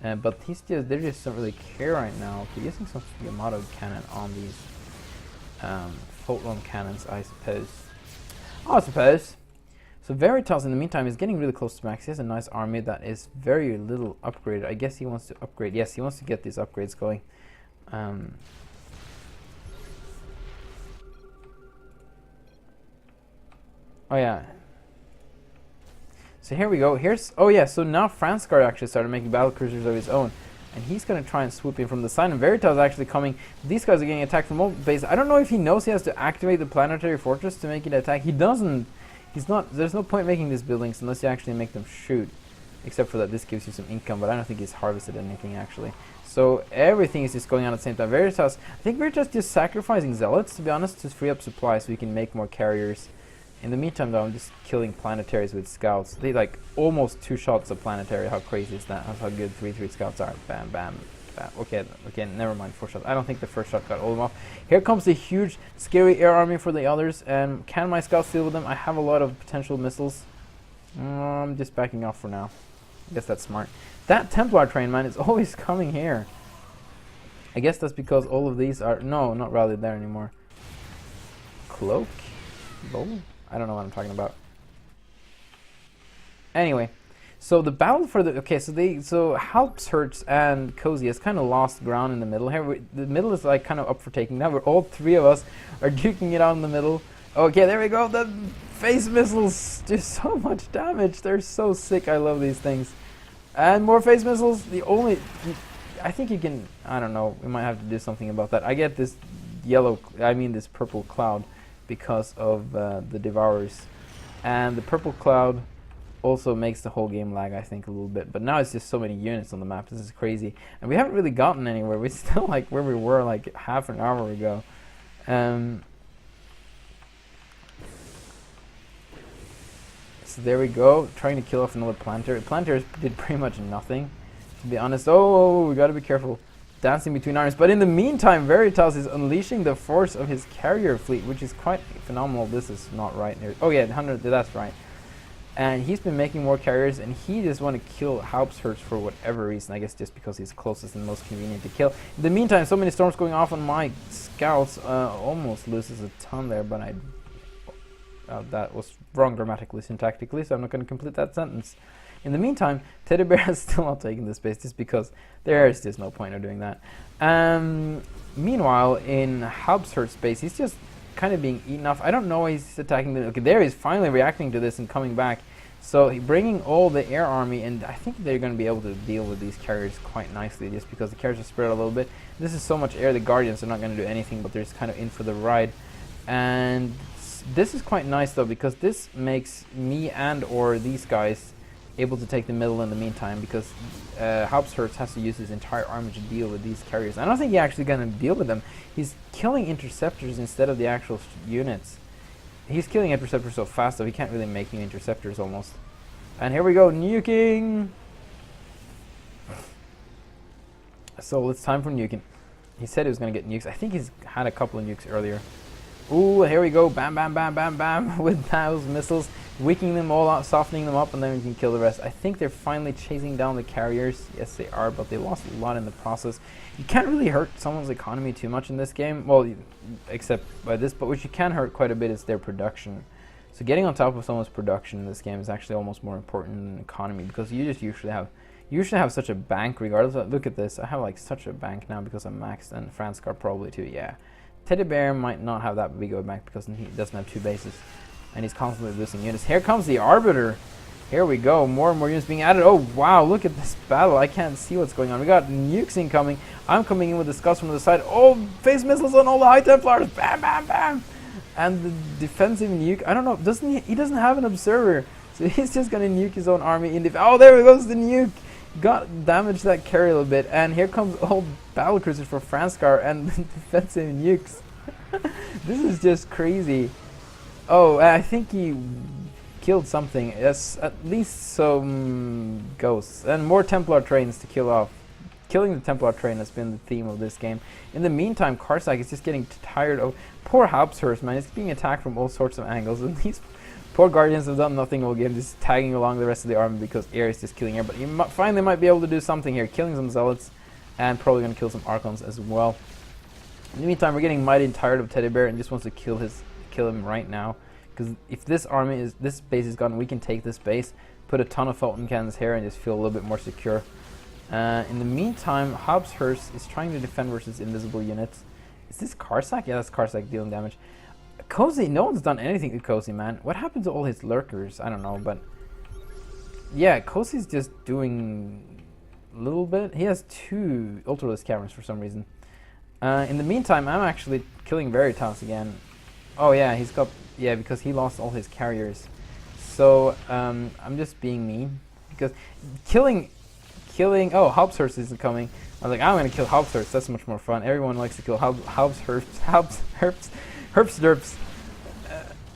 But they just don't really care right now. They're using some Yamato cannon on these photon cannons, I suppose. So Veritas, in the meantime, is getting really close to max. He has a nice army that is very little upgraded. I guess he wants to upgrade. Yes, he wants to get these upgrades going. Oh yeah. So here we go. Oh yeah, so now Franscar actually started making battlecruisers of his own. And he's going to try and swoop in from the side. And Veritas is actually coming. These guys are getting attacked from all bases. I don't know if he knows he has to activate the planetary fortress to make it attack. He doesn't. He's not. There's no point making these buildings unless you actually make them shoot. Except for that this gives you some income, but I don't think he's harvested anything actually. So everything is just going on at the same time. Veritas, I think Veritas just sacrificing zealots, to be honest, to free up supply so we can make more carriers. In the meantime, though, I'm just killing planetaries with scouts. They like almost 2 shots of planetary. How crazy is that? That's how good 3/3 scouts are. Bam, bam, bam. Okay, never mind. 4 shots. I don't think the first shot got all of them off. Here comes the huge, scary air army for the others. And can my scouts deal with them? I have a lot of potential missiles. I'm just backing off for now. I guess that's smart. That Templar train, man, is always coming here. I guess that's because all of these are... No, not rallied there anymore. Cloak? Bowl? I don't know what I'm talking about. Anyway, so the battle for the... Okay, so Halbhertz and Cozy has kind of lost ground in the middle here. The middle is like kind of up for taking now. All 3 of us are duking it out in the middle. Okay, there we go. The phase missiles do so much damage. They're so sick. I love these things. And more phase missiles. I think you can... I don't know. We might have to do something about that. I get this this purple cloud because of the Devourers. And the purple cloud also makes the whole game lag, I think, a little bit. But now it's just so many units on the map. This is crazy. And we haven't really gotten anywhere. We're still like where we were like half an hour ago. So there we go, trying to kill off another planetary. Planetaries did pretty much nothing, to be honest. Oh, we gotta be careful. Dancing between armies. But in the meantime, Veritas is unleashing the force of his carrier fleet, which is quite phenomenal. This is not right. Oh yeah, 100, that's right. And he's been making more carriers, and he just want to kill Halbhertz for whatever reason. I guess just because he's closest and most convenient to kill. In the meantime, so many storms going off on my scouts. Almost loses a ton there, but that was wrong grammatically, syntactically, so I'm not going to complete that sentence. In the meantime, TeddyBear is still not taking the space just because there is just no point of doing that. Meanwhile, in Halbhertz space, he's just kind of being eaten off. I don't know why he's attacking the... Okay, there he's finally reacting to this and coming back. So bringing all the air army, and I think they're going to be able to deal with these carriers quite nicely just because the carriers are spread a little bit. This is so much air, the Guardians are not going to do anything, but they're just kind of in for the ride. And this is quite nice though, because this makes me and or these guys able to take the middle in the meantime, because Halbhertz has to use his entire army to deal with these carriers. I don't think he's actually going to deal with them. He's killing interceptors instead of the actual units. He's killing interceptors so fast though, he can't really make new interceptors almost. And here we go, nuking! So it's time for nuking. He said he was going to get nukes. I think he's had a couple of nukes earlier. Ooh, here we go, bam, bam, bam, bam, bam, with those missiles, weakening them all out, softening them up, and then we can kill the rest. I think they're finally chasing down the carriers. Yes, they are, but they lost a lot in the process. You can't really hurt someone's economy too much in this game, well, except by this, but what you can hurt quite a bit is their production. So getting on top of someone's production in this game is actually almost more important than economy, because you just usually have such a bank regardless. Look at this, I have like such a bank now because I'm maxed, and Franscar probably too, yeah. TeddyBear might not have that big of a bank because he doesn't have 2 bases. And he's constantly losing units. Here comes the Arbiter. Here we go. More and more units being added. Oh, wow. Look at this battle. I can't see what's going on. We got nukes incoming. I'm coming in with the Scuds from the side. Oh, phase missiles on all the High Templars. Bam, bam, bam. And the defensive nuke. I don't know. He doesn't have an observer. So he's just going to nuke his own army. Oh, there goes the nuke. Got damaged that carry a little bit, and here comes all battlecruisers for Franscar and defensive nukes. This is just crazy. Oh, I think he killed something. Yes, at least some ghosts and more Templar trains to kill off. Killing the Templar train has been the theme of this game. In the meantime, Carsac is just getting tired of poor Halbhertz, man. He's being attacked from all sorts of angles, and these poor Guardians have done nothing all game, just tagging along the rest of the army because air is just killing air. But he finally might be able to do something here, killing some Zealots and probably going to kill some Archons as well. In the meantime, we're getting mighty tired of TeddyBear and just wants to kill him right now. Because if this base is gone, we can take this base, put a ton of Fulton cannons here, and just feel a little bit more secure. In the meantime, Halbhertz is trying to defend versus invisible units. Is this Carsac? Yeah, that's Carsac dealing damage. Cozy, no one's done anything to Cozy, man. What happened to all his lurkers? I don't know, but yeah, Cozy's just doing a little bit. He has 2 ultralisk cameras for some reason. In the meantime, I'm actually killing Veritas again. Oh yeah, because he lost all his carriers. So I'm just being mean because killing. Oh, Halbhertz isn't coming. I was like, I'm gonna kill Halbhertz. That's much more fun. Everyone likes to kill Halbhertz. Herps derps.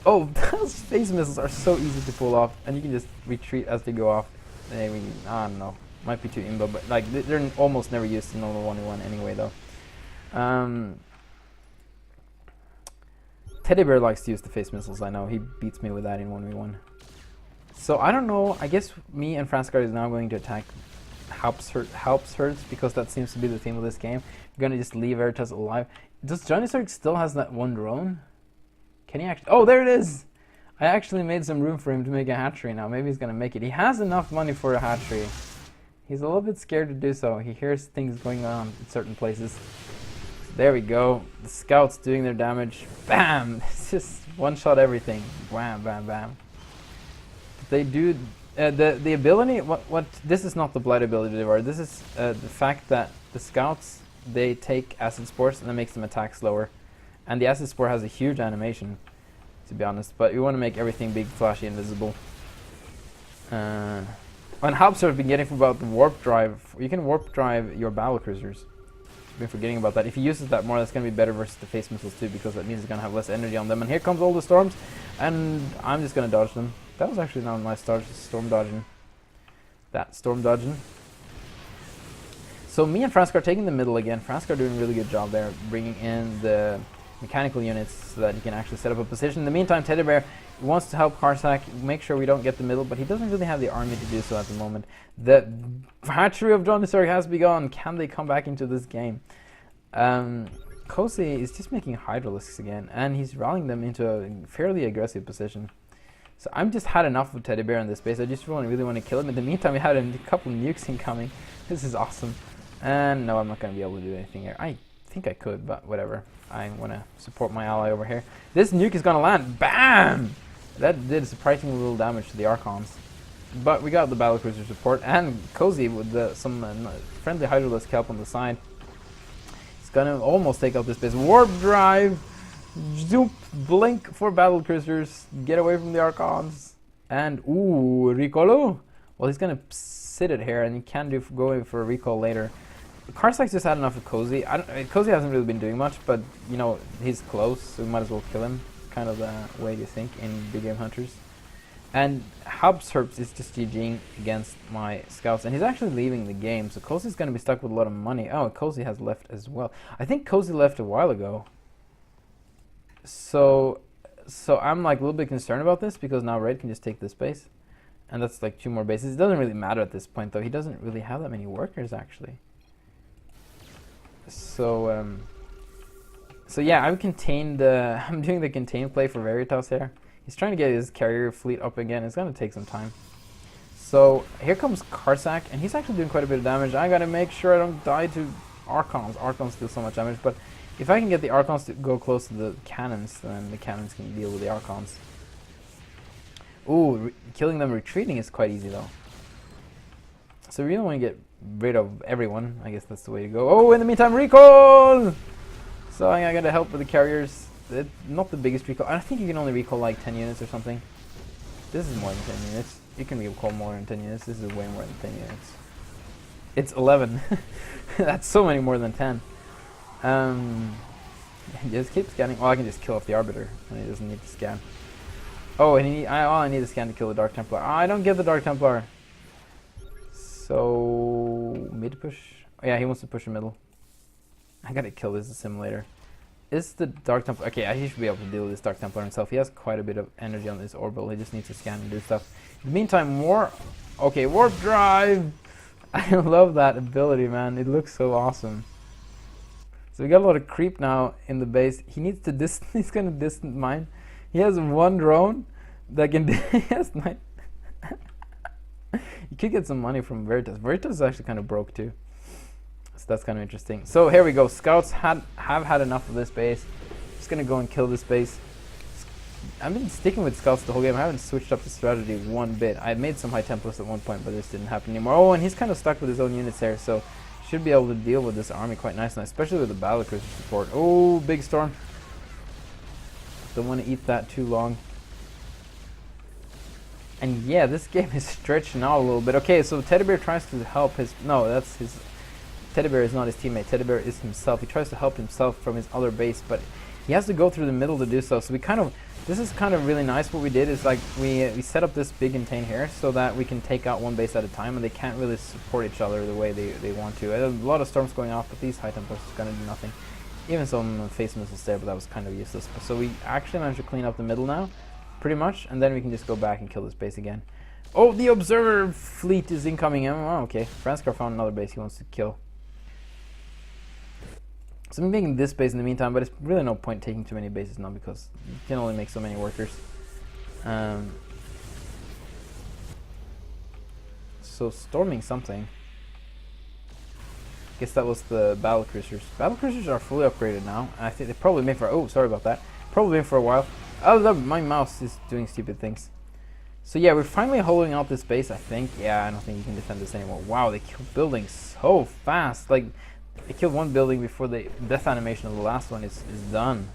Oh, those phase missiles are so easy to pull off, and you can just retreat as they go off. I mean, I don't know, might be too imbo, but like they're almost never used in normal 1v1 anyway, though. TeddyBear likes to use the phase missiles. I know he beats me with that in 1v1. So I don't know. I guess me and Franscar is now going to attack Halbhertz because that seems to be the theme of this game. We're gonna just leave Veritas alive. Does JohnnyZerg still has that 1 drone? Can he actually? Oh, there it is! I actually made some room for him to make a hatchery now. Maybe he's gonna make it. He has enough money for a hatchery. He's a little bit scared to do so. He hears things going on in certain places. There we go. The scouts doing their damage. Bam! It's just one-shot everything. Wham, bam, bam. They do the ability. What? This is not the blight ability they are. This is the fact that the scouts, they take acid spores and that makes them attack slower, and the acid spore has a huge animation, to be honest. But we want to make everything big, flashy, invisible. And Halbhertz have been getting about the warp drive. You can warp drive your battle cruisers. I've been forgetting about that. If he uses that more, that's going to be better versus the phase missiles too, because that means he's going to have less energy on them. And here comes all the storms, and I'm just going to dodge them. That was actually not a nice dodge, storm dodging. Storm dodging. So me and Franscar taking the middle again. Franscar doing a really good job there, bringing in the mechanical units so that he can actually set up a position. In the meantime, TeddyBear wants to help Carsac make sure we don't get the middle, but he doesn't really have the army to do so at the moment. The hatchery of JohnnyZerg has begun. Can they come back into this game? Cozy is just making hydralisks again, and he's rallying them into a fairly aggressive position. So I'm just had enough of TeddyBear in this base. I just really want to kill him. In the meantime, we had a couple of nukes incoming. This is awesome. And no, I'm not going to be able to do anything here. I think I could, but whatever. I want to support my ally over here. This nuke is going to land. Bam! That did surprisingly little damage to the Archons. But we got the battlecruiser support, and Cozy with some friendly hydralisk help on the side. It's going to almost take out this base. Warp drive! Zoop! Blink for battlecruisers. Get away from the Archons. And, ooh, recall. Well, he's going to sit it here, and he can go in for a recall later. Carsac just had enough of Cozy. Cozy hasn't really been doing much, but, you know, he's close, so we might as well kill him. Kind of the way you think in big game Hunters. And Halbhertz is just GGing against my scouts, and he's actually leaving the game, so Cozy's going to be stuck with a lot of money. Oh, Cozy has left as well. I think Cozy left a while ago. So I'm like a little bit concerned about this, because now Red can just take this base. And that's like 2 more bases. It doesn't really matter at this point, though. He doesn't really have that many workers, actually. So yeah, I'm doing the contain play for Veritas here. He's trying to get his carrier fleet up again. It's going to take some time. So here comes Carsac, and he's actually doing quite a bit of damage. I got to make sure I don't die to Archons. Archons do so much damage, but if I can get the Archons to go close to the cannons, then the cannons can deal with the Archons. Ooh, killing them retreating is quite easy, though. So we really want to get rid of everyone. I guess that's the way to go. Oh, in the meantime, recall! So I got to help with the carriers. Not the biggest recall. I think you can only recall like 10 units or something. This is more than 10 units. You can recall more than 10 units. This is way more than 10 units. It's 11. That's so many more than 10. Just keep scanning. Well, I can just kill off the Arbiter when he doesn't need to scan. Oh, and I need to scan to kill the Dark Templar. I don't get the Dark Templar. So mid push. Oh, yeah, he wants to push the middle. I gotta kill this assimilator. Is the Dark Templar... Okay, he should be able to deal with this Dark Templar himself. He has quite a bit of energy on this orbital. He just needs to scan and do stuff. In the meantime, more... Okay, warp drive! I love that ability, man. It looks so awesome. So we got a lot of creep now in the base. He needs to he's gonna distant mine. He has 1 drone that can... He has 9... You could get some money from Veritas. Veritas is actually kind of broke too. So that's kind of interesting. So here we go. Scouts have had enough of this base. Just going to go and kill this base. I've been sticking with scouts the whole game. I haven't switched up the strategy one bit. I made some high Templars at one point, but this didn't happen anymore. Oh, and he's kind of stuck with his own units here, so should be able to deal with this army quite nicely, especially with the battlecruiser support. Oh, big storm. Don't want to eat that too long. And yeah, this game is stretching out a little bit. Okay, so TeddyBear tries to help his... No, that's his... TeddyBear is not his teammate. TeddyBear is himself. He tries to help himself from his other base, but he has to go through the middle to do so. So we kind of... This is kind of really nice. What we did is like we set up this big contain here so that we can take out one base at a time, and they can't really support each other the way they want to. A lot of storms going off, but these high Templars are going to do nothing. Even some face missiles there, but that was kind of useless. So we actually managed to clean up the middle now, pretty much, and then we can just go back and kill this base again. Oh, the observer fleet is incoming. Oh, okay. Franscar found another base he wants to kill. So I'm making this base in the meantime, but it's really no point taking too many bases now because you can only make so many workers. So storming something. Guess that was the battlecruisers. Battlecruisers are fully upgraded now. I think they probably made for... Oh, sorry about that. Probably been for a while. Oh, my mouse is doing stupid things. So yeah, we're finally holding out this base, I think. Yeah, I don't think you can defend this anymore. Wow, they kill buildings so fast. Like, they killed one building before the death animation of the last one is done.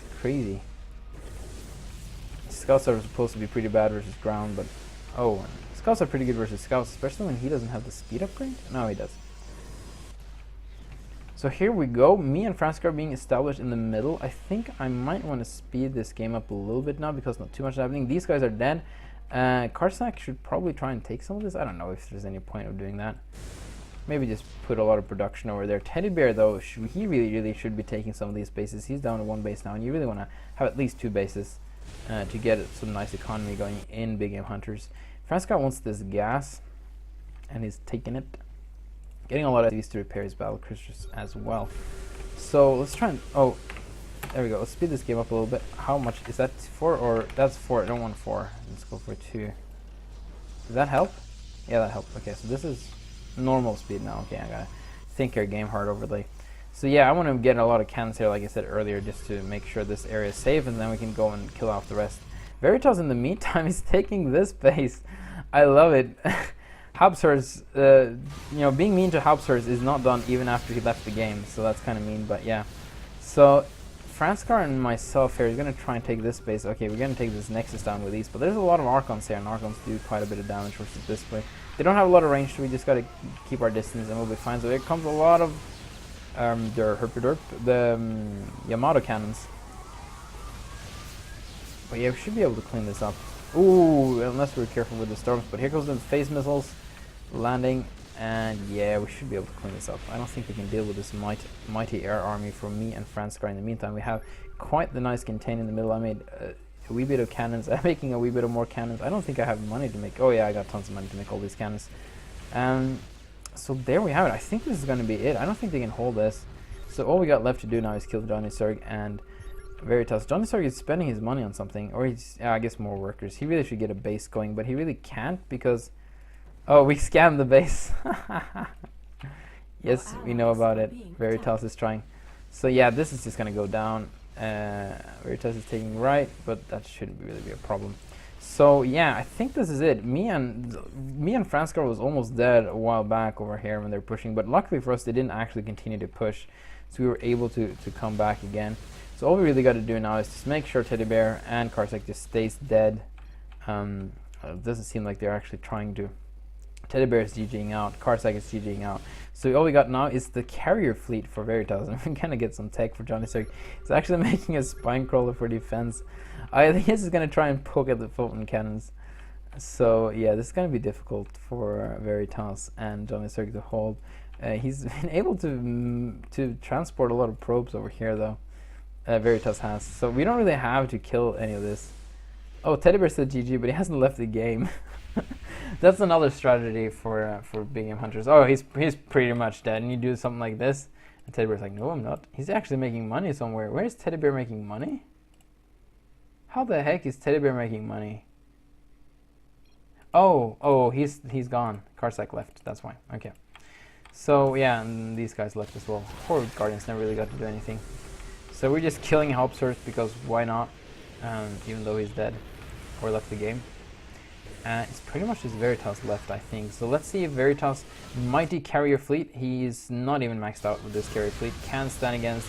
It's crazy. Scouts are supposed to be pretty bad versus ground, but... Oh, scouts are pretty good versus scouts, especially when he doesn't have the speed upgrade. No, he does. So here we go. Me and Franscar being established in the middle. I think I might want to speed this game up a little bit now because not too much is happening. These guys are dead. Carsac should probably try and take some of this. I don't know if there's any point of doing that. Maybe just put a lot of production over there. TeddyBear, though, he really should be taking some of these bases. He's down to 1 base now, and you really want to have at least 2 bases to get some nice economy going in big game Hunters. Franscar wants this gas, and he's taking it. Getting a lot of these to repair his battle cruisers as well. So let's try and... Oh, there we go. Let's speed this game up a little bit. How much? Is that 4 or... That's 4. I don't want 4. Let's go for 2. Does that help? Yeah, that helped. Okay, so this is normal speed now. Okay, I gotta think our game hard overlay. So yeah, I want to get a lot of cannons here, like I said earlier, just to make sure this area is safe, and then we can go and kill off the rest. Veritas, in the meantime, is taking this base. I love it. Halbhertz, you know, being mean to Halbhertz is not done even after he left the game, so that's kind of mean, but yeah. So Franscar and myself here is going to try and take this base. Okay, we're going to take this Nexus down with these, but there's a lot of Archons here, and Archons do quite a bit of damage versus this way. They don't have a lot of range, so we just got to keep our distance and we'll be fine. So here comes a lot of the Yamato cannons. But yeah, we should be able to clean this up. Ooh, unless we're careful with the storms. But here goes the phase missiles landing, and yeah, we should be able to clean this up. I don't think we can deal with this mighty air army for me and Franscar. In the meantime, we have quite the nice contain in the middle. I made a wee bit of cannons. I'm making a wee bit of more cannons. I don't think I have money to make... Oh yeah, I got tons of money to make all these cannons. So there we have it. I think this is going to be it. I don't think they can hold this. So all we got left to do now is kill JohnnyZerg and Veritas. JohnnyZerg is spending his money on something, or he's, I guess, more workers. He really should get a base going, but he really can't because... Oh, we scammed the base. Yes, we know about it. Veritas is trying. So yeah, this is just going to go down. Veritas is taking right, but that shouldn't really be a problem. So yeah, I think this is it. Me and Franscar was almost dead a while back over here when they were pushing, but luckily for us, they didn't actually continue to push, so we were able to come back again. So all we really got to do now is just make sure TeddyBear and Carsac just stays dead. It doesn't seem like they're actually trying to. TeddyBear is GGing out, Carsac is GGing out. So all we got now is the carrier fleet for Veritas, and we kind of get some tech for JohnnyZerg. He's actually making a spine crawler for defense. I think he's going to try and poke at the photon cannons. So yeah, this is going to be difficult for Veritas and JohnnyZerg to hold. He's been able to transport a lot of probes over here though. Veritas has. So we don't really have to kill any of this. Oh, TeddyBear said GG, but he hasn't left the game. That's another strategy for big game hunters. Oh, he's pretty much dead, and you do something like this, and TeddyBear's like, no, I'm not. He's actually making money somewhere. Where is TeddyBear making money? How the heck is TeddyBear making money? Oh, he's gone. Carsac left. That's why. Okay. So yeah, and these guys left as well. Poor Guardians never really got to do anything. So we're just killing Halbhertz because why not? Even though he's dead or left the game. It's pretty much just Veritas left, I think. So let's see if Veritas' mighty carrier fleet, he's not even maxed out with this carrier fleet, can stand against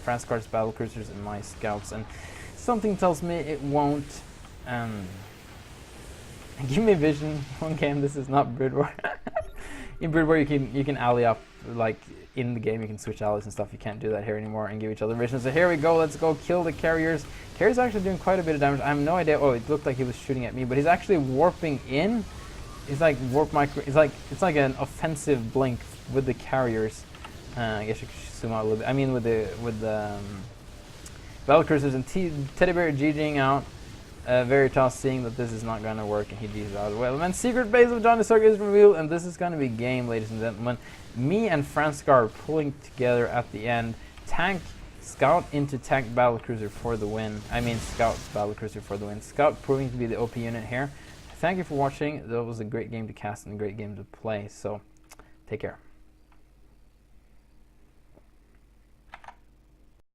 Franscar's battle cruisers and my scouts. And something tells me it won't. Give me vision. One game, this is not Brood War. In Brood War, you can ally up, like in the game, you can switch allies and stuff. You can't do that here anymore and give each other vision. So here we go. Let's go kill the carriers. Carrier's actually doing quite a bit of damage. I have no idea. Oh, it looked like he was shooting at me, but he's actually warping in. It's like warp micro. It's like an offensive blink with the carriers. I guess you could zoom out a little bit. I mean, with the battle cruisers and TeddyBear GGing out. Veritas seeing that this is not going to work, and he G's out. Well, then secret base of JohnnyZerg is revealed, and this is going to be game, ladies and gentlemen. Me and Franscar are pulling together at the end. Tank, Scout into Tank Battlecruiser for the win. I mean, Scout Battlecruiser for the win. Scout proving to be the OP unit here. Thank you for watching. That was a great game to cast and a great game to play, so take care.